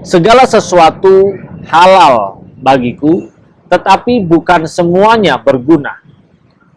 Segala sesuatu halal bagiku, tetapi bukan semuanya berguna.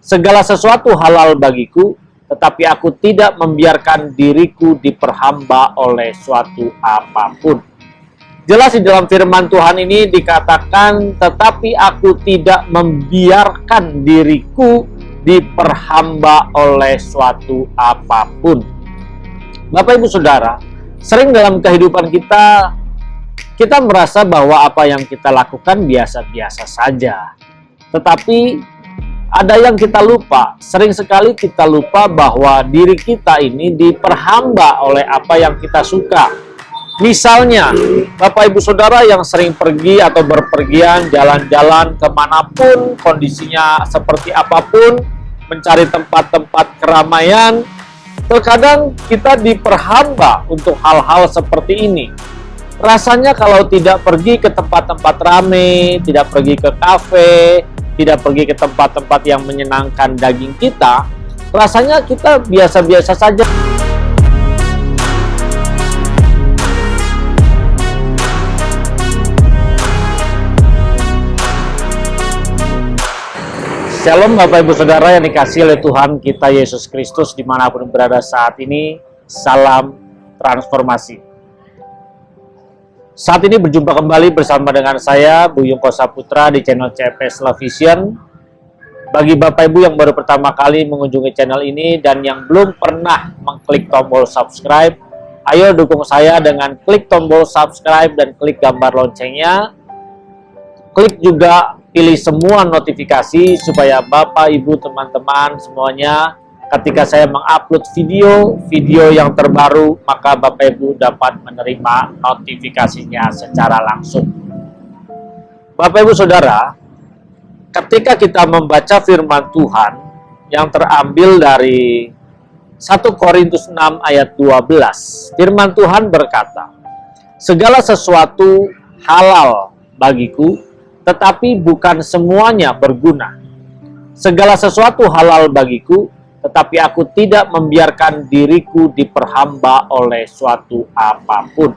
Segala sesuatu halal bagiku, tetapi aku tidak membiarkan diriku diperhamba oleh suatu apapun. Jelas di dalam firman Tuhan ini dikatakan, tetapi aku tidak membiarkan diriku diperhamba oleh suatu apapun. Bapak Ibu Saudara, sering dalam kehidupan kita merasa bahwa apa yang kita lakukan biasa-biasa saja. Tetapi ada yang kita lupa, sering sekali kita lupa bahwa diri kita ini diperhamba oleh apa yang kita suka. Misalnya, Bapak Ibu Saudara yang sering pergi atau berpergian, jalan-jalan kemanapun, kondisinya seperti apapun, mencari tempat-tempat keramaian, terkadang kita diperhamba untuk hal-hal seperti ini. Rasanya kalau tidak pergi ke tempat-tempat ramai, tidak pergi ke kafe, tidak pergi ke tempat-tempat yang menyenangkan daging kita, rasanya kita biasa-biasa saja. Shalom Bapak Ibu Saudara yang dikasihi oleh Tuhan kita Yesus Kristus dimanapun berada saat ini. Salam transformasi. Saat ini berjumpa kembali bersama dengan saya Buyung Kosaputra di channel CPS Television. Bagi Bapak Ibu yang baru pertama kali mengunjungi channel ini dan yang belum pernah mengklik tombol subscribe, ayo dukung saya dengan klik tombol subscribe dan klik gambar loncengnya. Klik juga pilih semua notifikasi supaya Bapak, Ibu, teman-teman semuanya ketika saya mengupload video yang terbaru, maka Bapak Ibu dapat menerima notifikasinya secara langsung. Bapak Ibu Saudara, ketika kita membaca firman Tuhan yang terambil dari 1 Korintus 6 ayat 12, firman Tuhan berkata, segala sesuatu halal bagiku, tetapi bukan semuanya berguna. Segala sesuatu halal bagiku, tetapi aku tidak membiarkan diriku diperhamba oleh suatu apapun.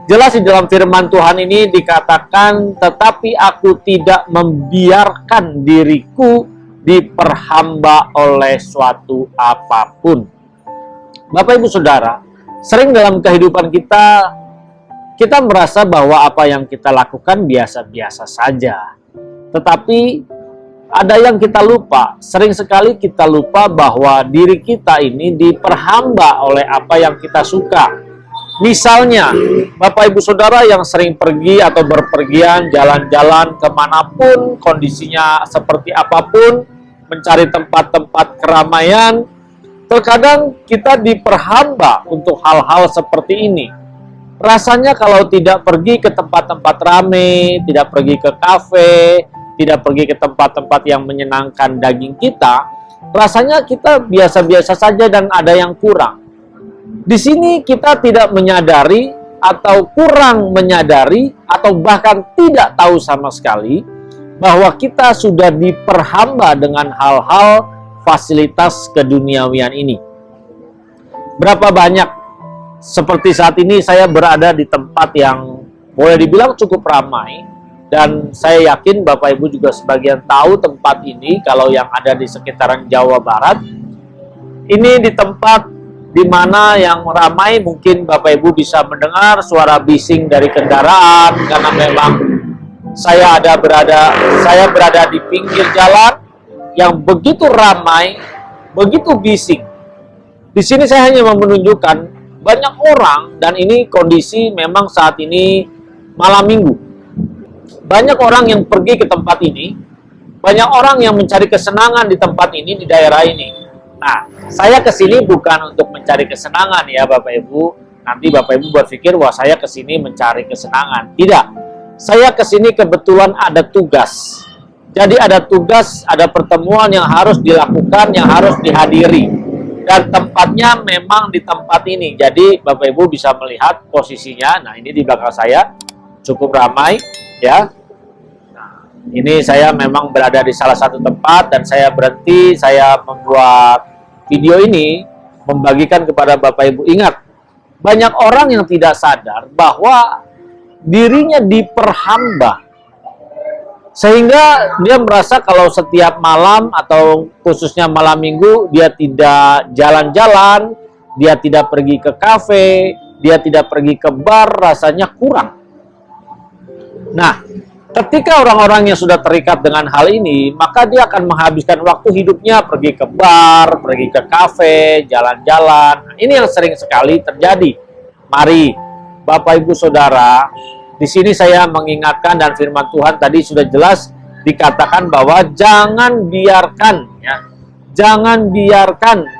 Jelas di dalam firman Tuhan ini dikatakan, tetapi aku tidak membiarkan diriku diperhamba oleh suatu apapun. Bapak Ibu Saudara, sering dalam kehidupan kita merasa bahwa apa yang kita lakukan biasa-biasa saja. Tetapi ada yang kita lupa, sering sekali kita lupa bahwa diri kita ini diperhamba oleh apa yang kita suka. Misalnya, Bapak Ibu Saudara yang sering pergi atau berpergian, jalan-jalan kemanapun, kondisinya seperti apapun, mencari tempat-tempat keramaian, terkadang kita diperhamba untuk hal-hal seperti ini. Rasanya kalau tidak pergi ke tempat-tempat ramai, tidak pergi ke kafe, tidak pergi ke tempat-tempat yang menyenangkan daging kita, rasanya kita biasa-biasa saja dan ada yang kurang. Di sini kita tidak menyadari atau kurang menyadari atau bahkan tidak tahu sama sekali bahwa kita sudah diperhamba dengan hal-hal fasilitas keduniawian ini. Berapa banyak seperti saat ini saya berada di tempat yang boleh dibilang cukup ramai, dan saya yakin Bapak Ibu juga sebagian tahu tempat ini kalau yang ada di sekitaran Jawa Barat. Ini di tempat di mana yang ramai, mungkin Bapak Ibu bisa mendengar suara bising dari kendaraan karena memang saya berada di pinggir jalan yang begitu ramai, begitu bising. Di sini saya hanya mau menunjukkan banyak orang, dan ini kondisi memang saat ini malam minggu. Banyak orang yang pergi ke tempat ini, banyak orang yang mencari kesenangan di tempat ini, di daerah ini. Nah, saya kesini bukan untuk mencari kesenangan ya Bapak Ibu. Nanti Bapak Ibu berpikir wah saya kesini mencari kesenangan. Tidak, saya kesini kebetulan ada tugas. Jadi ada tugas, ada pertemuan yang harus dilakukan, yang harus dihadiri. Dan tempatnya memang di tempat ini. Jadi Bapak Ibu bisa melihat posisinya. Nah, ini di belakang saya cukup ramai ya. Nah, ini saya memang berada di salah satu tempat dan saya berhenti, saya membuat video ini membagikan kepada Bapak Ibu. Ingat, banyak orang yang tidak sadar bahwa dirinya diperhamba. Sehingga dia merasa kalau setiap malam atau khususnya malam minggu dia tidak jalan-jalan, dia tidak pergi ke kafe, dia tidak pergi ke bar, rasanya kurang. Nah, ketika orang-orang yang sudah terikat dengan hal ini, maka dia akan menghabiskan waktu hidupnya pergi ke bar, pergi ke kafe, jalan-jalan. Ini yang sering sekali terjadi. Mari, Bapak Ibu Saudara, di sini saya mengingatkan dan firman Tuhan tadi sudah jelas dikatakan bahwa jangan biarkan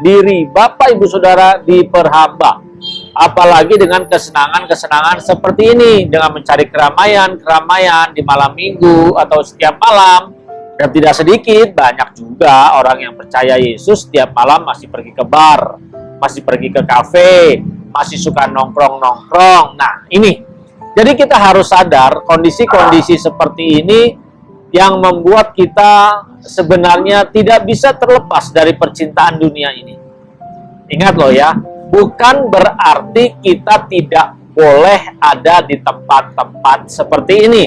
diri Bapak Ibu Saudara diperhamba. Apalagi dengan kesenangan-kesenangan seperti ini, dengan mencari keramaian di malam minggu atau setiap malam. Dan tidak sedikit, banyak juga orang yang percaya Yesus setiap malam masih pergi ke bar, masih pergi ke kafe, masih suka nongkrong-nongkrong. Nah, ini. Jadi kita harus sadar kondisi-kondisi seperti ini yang membuat kita sebenarnya tidak bisa terlepas dari percintaan dunia ini. Ingat loh ya, bukan berarti kita tidak boleh ada di tempat-tempat seperti ini.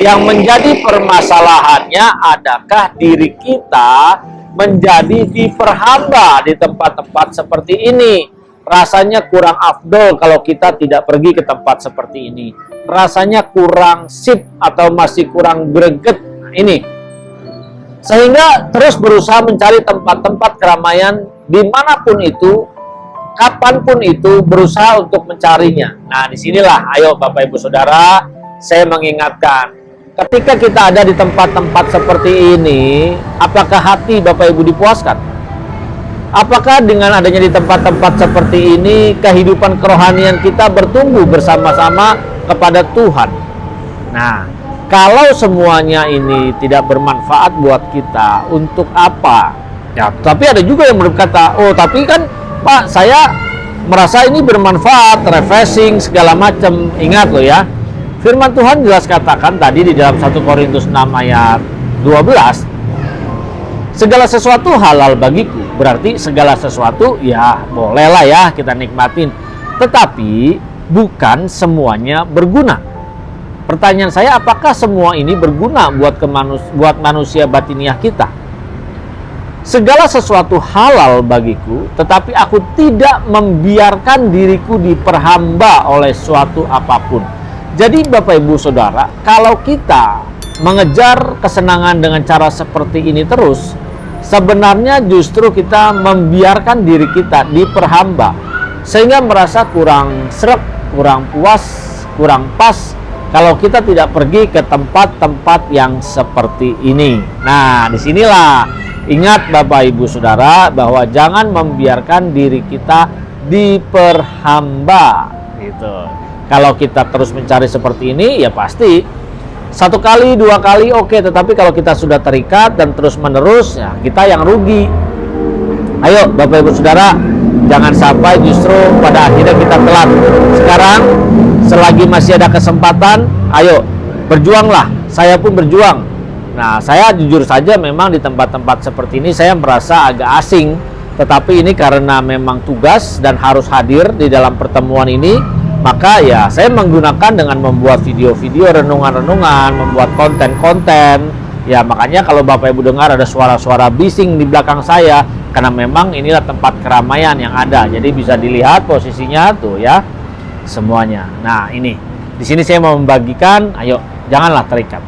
Yang menjadi permasalahannya adakah diri kita menjadi diperhamba di tempat-tempat seperti ini. Rasanya kurang afdol kalau kita tidak pergi ke tempat seperti ini. Rasanya kurang sip atau masih kurang greget. Ini. Sehingga terus berusaha mencari tempat-tempat keramaian dimanapun itu, kapanpun itu, berusaha untuk mencarinya. Nah, disinilah, ayo Bapak Ibu Saudara, saya mengingatkan. Ketika kita ada di tempat-tempat seperti ini, apakah hati Bapak Ibu dipuaskan? Apakah dengan adanya di tempat-tempat seperti ini, kehidupan kerohanian kita bertumbuh bersama-sama kepada Tuhan? Nah, kalau semuanya ini tidak bermanfaat buat kita, untuk apa? Ya, tapi ada juga yang berkata, oh tapi kan Pak, saya merasa ini bermanfaat, refreshing, segala macam. Ingat loh ya, firman Tuhan jelas katakan tadi di dalam 1 Korintus 6 ayat 12, segala sesuatu halal bagiku, berarti segala sesuatu ya bolehlah ya kita nikmatin, tetapi bukan semuanya berguna. Pertanyaan saya, apakah semua ini berguna buat manusia batiniah kita? Segala sesuatu halal bagiku, tetapi aku tidak membiarkan diriku diperhamba oleh suatu apapun. Jadi Bapak Ibu Saudara, kalau kita mengejar kesenangan dengan cara seperti ini terus, sebenarnya justru kita membiarkan diri kita diperhamba, sehingga merasa kurang sreg, kurang puas, kurang pas kalau kita tidak pergi ke tempat-tempat yang seperti ini. Nah, disinilah ingat Bapak Ibu Saudara bahwa jangan membiarkan diri kita diperhamba gitu. Kalau kita terus mencari seperti ini, ya pasti satu kali, dua kali oke, tetapi kalau kita sudah terikat dan terus menerus, ya kita yang rugi. Ayo Bapak Ibu Saudara, jangan sampai justru pada akhirnya kita telat. Sekarang selagi masih ada kesempatan, ayo berjuanglah. Saya pun berjuang. Nah, saya jujur saja memang di tempat-tempat seperti ini saya merasa agak asing, tetapi ini karena memang tugas dan harus hadir di dalam pertemuan ini, maka ya saya menggunakan dengan membuat video-video renungan-renungan, membuat konten-konten. Ya makanya kalau Bapak Ibu dengar ada suara-suara bising di belakang saya, karena memang inilah tempat keramaian yang ada. Jadi bisa dilihat posisinya tuh ya, semuanya. Nah, ini di sini saya mau membagikan, ayo janganlah terikat.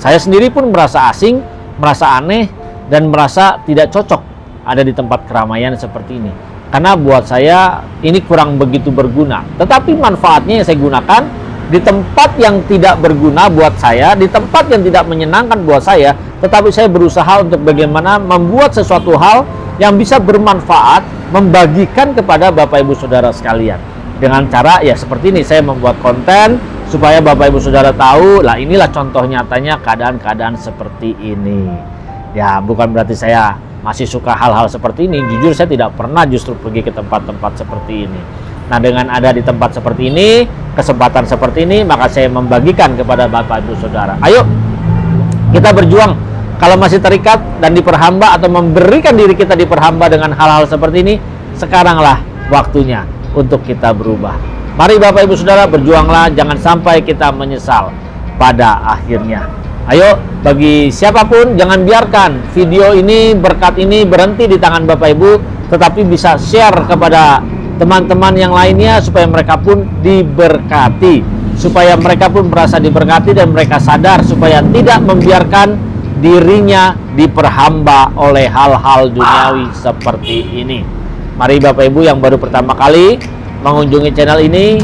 Saya sendiri pun merasa asing, merasa aneh, dan merasa tidak cocok ada di tempat keramaian seperti ini. Karena buat saya ini kurang begitu berguna. Tetapi manfaatnya yang saya gunakan di tempat yang tidak berguna buat saya, di tempat yang tidak menyenangkan buat saya, tetapi saya berusaha untuk bagaimana membuat sesuatu hal yang bisa bermanfaat, membagikan kepada Bapak Ibu Saudara sekalian. Dengan cara ya seperti ini, saya membuat konten supaya Bapak Ibu Saudara tahu, lah inilah contoh nyatanya keadaan-keadaan seperti ini. Ya bukan berarti saya masih suka hal-hal seperti ini. Jujur saya tidak pernah justru pergi ke tempat-tempat seperti ini. Nah, dengan ada di tempat seperti ini, kesempatan seperti ini, maka saya membagikan kepada Bapak Ibu Saudara. Ayo kita berjuang. Kalau masih terikat dan diperhamba atau memberikan diri kita diperhamba dengan hal-hal seperti ini, sekaranglah waktunya untuk kita berubah. Mari Bapak Ibu Saudara, berjuanglah, jangan sampai kita menyesal pada akhirnya. Ayo, bagi siapapun, jangan biarkan video ini, berkat ini berhenti di tangan Bapak Ibu, tetapi bisa share kepada teman-teman yang lainnya supaya mereka pun diberkati, supaya mereka pun merasa diberkati dan mereka sadar supaya tidak membiarkan dirinya diperhamba oleh hal-hal duniawi seperti ini. Mari Bapak Ibu yang baru pertama kali mengunjungi channel ini,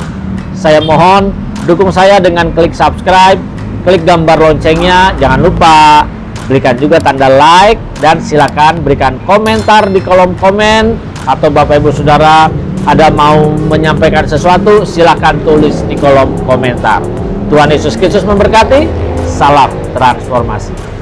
saya mohon dukung saya dengan klik subscribe, klik gambar loncengnya, jangan lupa berikan juga tanda like, dan silakan berikan komentar di kolom komen, atau Bapak Ibu Saudara ada mau menyampaikan sesuatu, silakan tulis di kolom komentar. Tuhan Yesus Kristus memberkati. Salam transformasi.